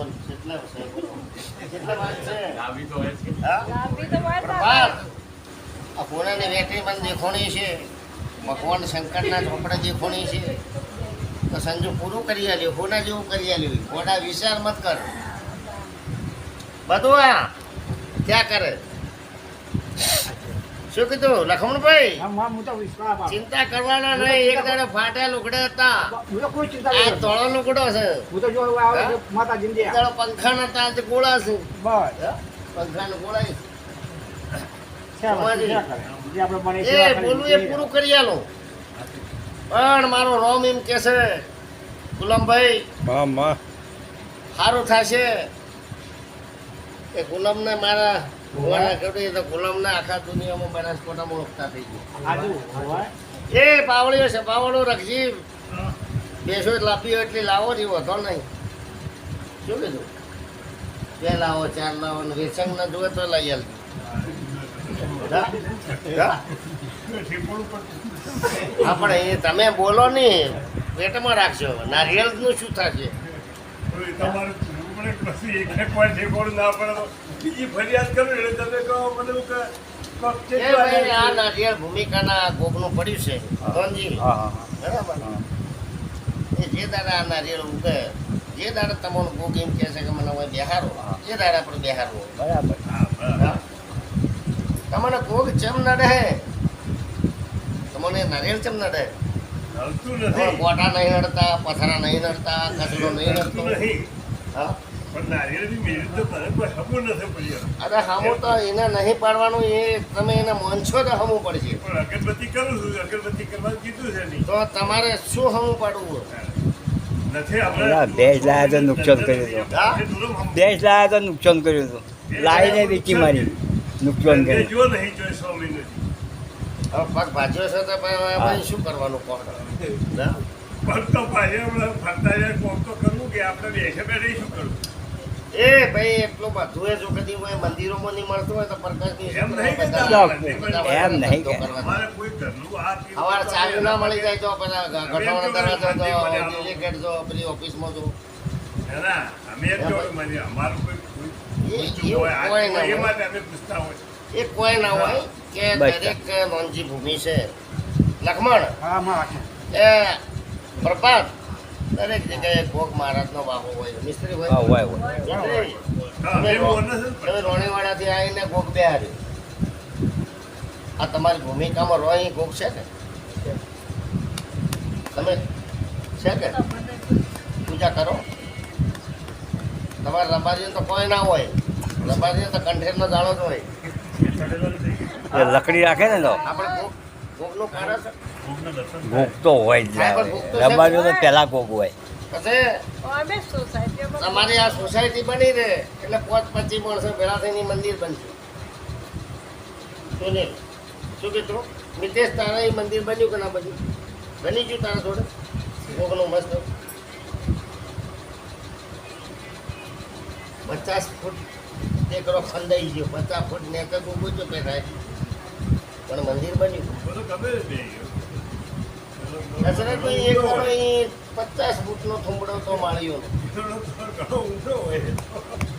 બોલ કેટલા છે બોલો કેટલા વાત છે લાવી તો હોય છે. હા લાંબી તો વાત પ્રભાત આ કોનાની વેટરી મને દેખોણી છે ભગવાન શંકરના ચોપડે દેખોણી છે તો સંજુ પૂરું કરી આલ્યું કોના જેવું કરી આલ્યું કોના વિચાર મત કર બધું આ ક્યાં કરે શું કીધું લખમણભાઈ ચિંતા કરવાના નહીં એક દાડે ફાટ્યા લુગડા હતા આ તળો લુગડો છે દાડો પંખા નતા આજે ગોળા છે પંખાનો ગોળા એ બોલું એ પૂરું કરી આલો પણ મારો રોમ એમ કે છે ગુલામભાઈ સારું થશે એ ગુલામને મારા ભગવાનના કહેવાય તો ગુલામને આખા દુનિયામાં બનાસકાંઠામાં ઓળખતા થઈ ગયું એ પાવળીઓ છે પાવડો રખજી બેસો લાપીઓ એટલી લાવો જ વધો નહીં શું કીધું 2 લાવો 4 લાવો ને વેચંગ ના જોવે તો લઈ આલ હા પણ એ તમે બોલો નહીં પેટમાં રાખશો નારિયેળ નું શું થશે એ ભાઈ આ નારિયેળ ભૂમિકાના ગોગનું પડ્યું છે ધનજી બરાબર એ જે દાડા આ નારિયેળ ઉગે જે દાડા તમારો ગોગ એમ કહે છે કે મને હવે બેહારો એ દાડા પર બેહારો બરાબર તમને ગોગ ચમ નડે તમને નારિયેળ ચમ નડે ગોટા નહીં નડતા પથરા નહીં નડતા કચરો નહીં નડતો હા અરે હામો તો એને નહીં પાડવાનું એ તમે એને માનશો તો હમું પડશે તો તમારે શું હમું પાડવું ભેંસ લાયા તો નુકસાન કર્યું હતું ભેંસ લાયા તો નુકસાન કર્યું હતું લાવીને વેચી મારી નુકસાન કર્યું હવે પગ ભાજ્યો છે તો ભાઈ શું કરવાનું કોણ એ ભાઈ એટલું બધું એ જો કદી હોય મંદિરોમાં નહીં મળતું હોય તો પ્રકાશની એમ નહીં કે સવારે ચાવી ના મળી જાય તો પેલા ગઠવાણ દરવાજો તો ડેલિગેટ જો પેલી ઓફિસમાં જો એ કોઈ ના હોય કે દરેક નોંધી ભૂમિ છે લખમણ એ પ્રભાત દરેક જગ્યાએ ભોગ મહારાજનો બાહો હોય મિસ્ત્રી હોય તમે રોણીવાડાથી આવીને ગોગ બેહાર્યું આ તમારી ભૂમિકામાં રોહી ગોગ છે ને તમે છે કે પૂજા કરો તમારે રબારી તો કોઈ ના હોય રબારી તો કંઠેરનો જાણો જ હોય લકડી રાખે ને તો આપણે ગોગનું કારણ છે ભૂખ તો હોય જ રબારીઓ તો પહેલા ભોગ હોય પછી અમે સોસાયટીમાં તમારી આ સોસાયટી બની રહે એટલે 25 માણસો ભેળા થઈને મંદિર બનશે સુનિલ શું કીધું મિતેશ તારા એ મંદિર બન્યું કે ના બન્યું બની ગયું તારા જોડે ભોગનું મસ્ત 50 ફૂટ ટેકરો ખંડાઈ ગયો 50 ફૂટ ને એક ઉભો જો પહેરાય પણ મંદિર બન્યું દશરથભાઈ એક દાડો અહીં 50 ફૂટનો થુંબડો તો માળ્યો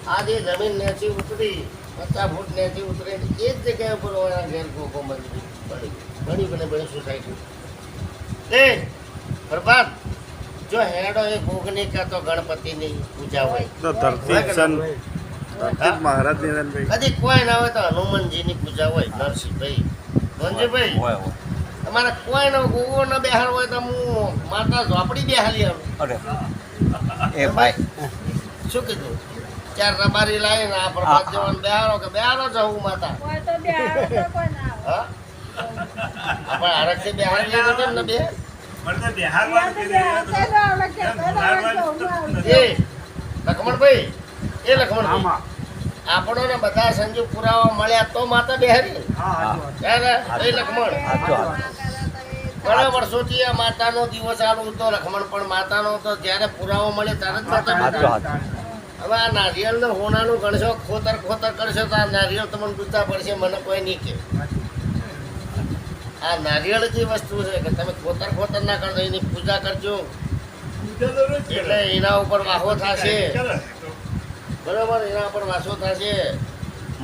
આ જે જમીન નેચી ઉતરી 50 ફૂટ નેચી ઉતરી એ જ જગ્યાએ ઉપર એના ઘેર ગોગો મંદિર બની બની સોસાયટી એ પ્રભાત જો હેડો એ ગોગની કાં તો ગણપતિની પૂજા હોય તો ધરતી મહારાજ કદી કોઈ ના હોય તો હનુમાનજીની પૂજા હોય નરસિંહભાઈ ધનજીભાઈ હોય તમારે કોઈ નો ગોગો ન બેહાર હોય તો હું માતા ઝોપડી બેહાલી આવું અરે એ ભાઈ શું કીધું 4 રબારી લાવીને આ પ્રભાત જવાન બેહારો કે બેહારો જવું માતા કોઈ તો બે હાથ તો કોઈ ના આવે. હા આપણે આરક્ષી બેહારી લીધો કેમ ને બે એ લખમણભાઈ એ લખમણભાઈ આપણોને બધા સંજુ પુરાવા મળ્યા તો માતા બેહારી એ લખમણ ઘણા વર્ષોથી આ માતાનો દિવસ ચાલુ હતો લખમણ પણ માતાનો તો જ્યારે પુરાવો મળે ત્યારે જ માતા બેહારી. હવે આ નારિયેળને હોનાનું ગણશો ખોતર કરશો તો આ નારિયેળ તમને દૂધતા પડશે મને કોઈ નહીં કે આ નારિયેળ જે વસ્તુ છે કે તમે ખોતર ના કરજો એની પૂજા કરજો એટલે એના ઉપર વાહો થશે બરાબર એના પર વાસો થશે.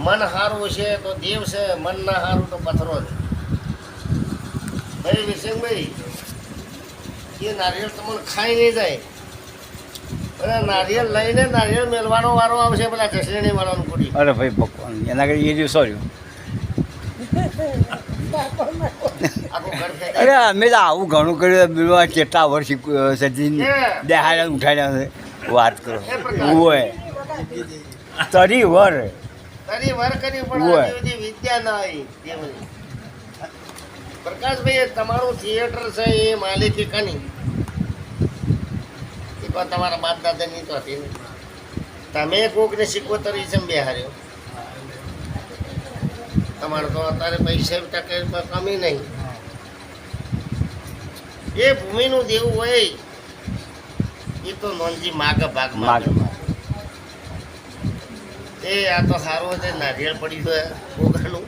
મન સારું છે તો દેવ છે, મન ના સારું તો પથરો છે. ભાઈ વિશેનભાઈ, એ નારિયેળ તમને ખાઈ નહીં જાય. અને નારિયેળ લઈને નારિયેળ મેળવાનો વારો આવશે પેલા જસરેણી વાળાનું કુડી. અરે ભાઈ ભગવાન, એના કરતા એ દિવસો રહ્યું. આખું ઘર ફેંકાય. અરે અમે તો આવું ઘણું કર્યું. બીજું કેટલા વર્ષ સજીને દેહાડ્યા ઉઠાડ્યા છે. વાત કરો હોય તરી વર તારી વાર કરી પણ ઓય. આ બધી વિદ્યા ના આવી દેવની. પ્રકાશભાઈ, તમારું થિયેટર છે એ માલિકી કની? એ પણ તમારા બાપ દાદાની તો હતી ને. તમે કોકને શીખવતરી છે બેહાર્યો. તમારે તો અત્યારે પૈસા ટકે કમી નહીં. એ ભૂમિનું દેવું હોય એ તો નોંધી માગ ભાગ માગ એ આ તો સારું છે. નારિયેળ પડી ગયું ગોગાનું.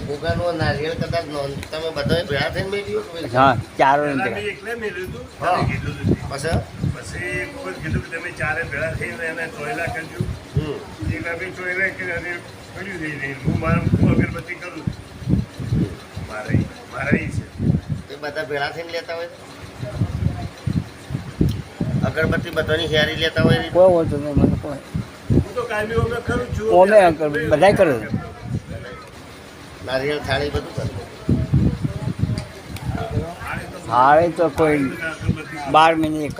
ગોગાનું નારિયેળ કદાચ નોંધ તમે બધા ભેળા થઈને મેળવ્યું કે ભાઈ? હા ચારો ને તમે ભેગા. એકલે મેલ્યું હતું, હા. તમે કીધું હતું. પછી પછી કોઈ કીધું કે તમે ચારે ભેળા થઈને એને ચોયલા કરજો. હમ. એક અમે ચોયલા કરી અને કર્યું થઈ નહીં. હું અગરબત્તી કરું. મારે ઈ છે. એ બધા ભેળા થઈને લેતા હોય અગરબત્તી બધાની હારી લેતા હોય કોઈ હોતું નહીં મને કોઈ. હું તો કાયમી અમે કરું છું. ઓમે બધાય કરે છે. નારિયેળ થાળી બધું કરે. હારે તો કોઈ 12 મહિને એક જ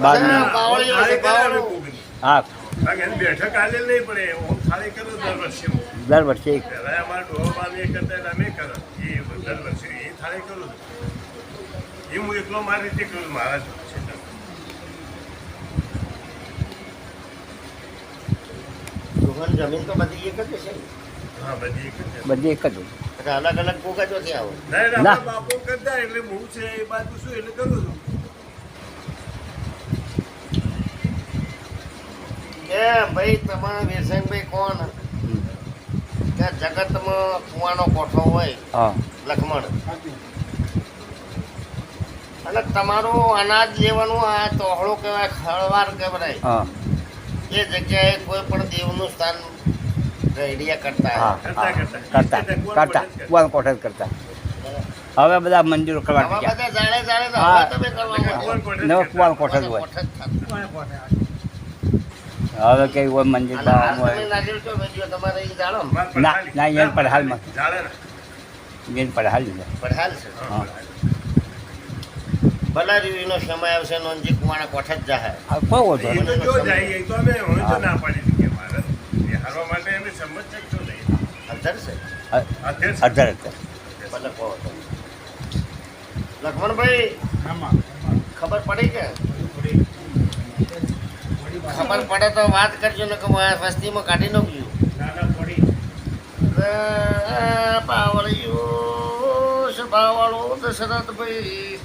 12 મહિને બાવળીઓ છે, બાવળીઓ. હા કારણ કે એની બેઠક આલે નહીં પડે. હું થાળી કરું દર વર્ષે. દર વર્ષે એક. પહેલા અમારા ડોહાબાને એ કરતા એટલે અમે કરો. એ દર વર્ષે એ થાળી કરું છું. એ હું એકલો મારી રીતે કરું. મારા જ છે. દુકાન જમીન તો બધી એક જ છે ને? હા, બધી એક જ છે. બધી એક જ હોય. એટલે અલગ અલગ ભોગા ચોથી આવો. ના, ના. આપણા બાપો કરતા એટલે હું છે એ બાજુ શું એટલે કરું છું. એ ભાઈ તમારા વીરસંગભાઈ કોણ કે જગતમાં કુવાનો કોઠો હોય હા લખમણ અને તમારું અનાજ લેવાનું આ તોહળો કહેવાય, ખળવાર કહેવાય. હા એ જગ્યાએ કોઈ પણ દેવનું સ્થાન રેડિયા કરતા હા હોય. કરતા કુવાનું કોઠે જ કરતા. હવે બધા મંદિરો કરવા આવા ગયા. બધા જાણે જાણે તો હા. હવે તમે કરવા માંડ્યા. નવો કુવાનું કોઠે જ હોય. કોઠે જ થતું. હવે કઈ હોય મંદિર અને હાલ હોય તમે નારિયેળ ચો વેચ્યો, તમારે ઈ જાણો ને? માર ના પઠાલી. ના એન પર હાલમાં જાણે ને. એન પર હાલ લીધા. પણ હાલ છે. હા ભલા રીવીનો સમય આવશે નોંધી કુવાના કોઠે જ જાહે. આ કોઈ હોતો એ તો જો જાય એ તો અમે હવે તો ના પાડી દીધી મારે. એ હારવા માટે અમે સમજ શકતો નહીં. અંતર છે અત્યારે અઢાર ભલે કહો તો. લક્ષ્મણભાઈ ખબર પડી કે ખબર પડે તો વાત કરજો ને કે હું આ વસ્તીમાં કાઢી નાખ્યું. નાના પડી. પાવળિયું સભાવાળું દશરથભાઈ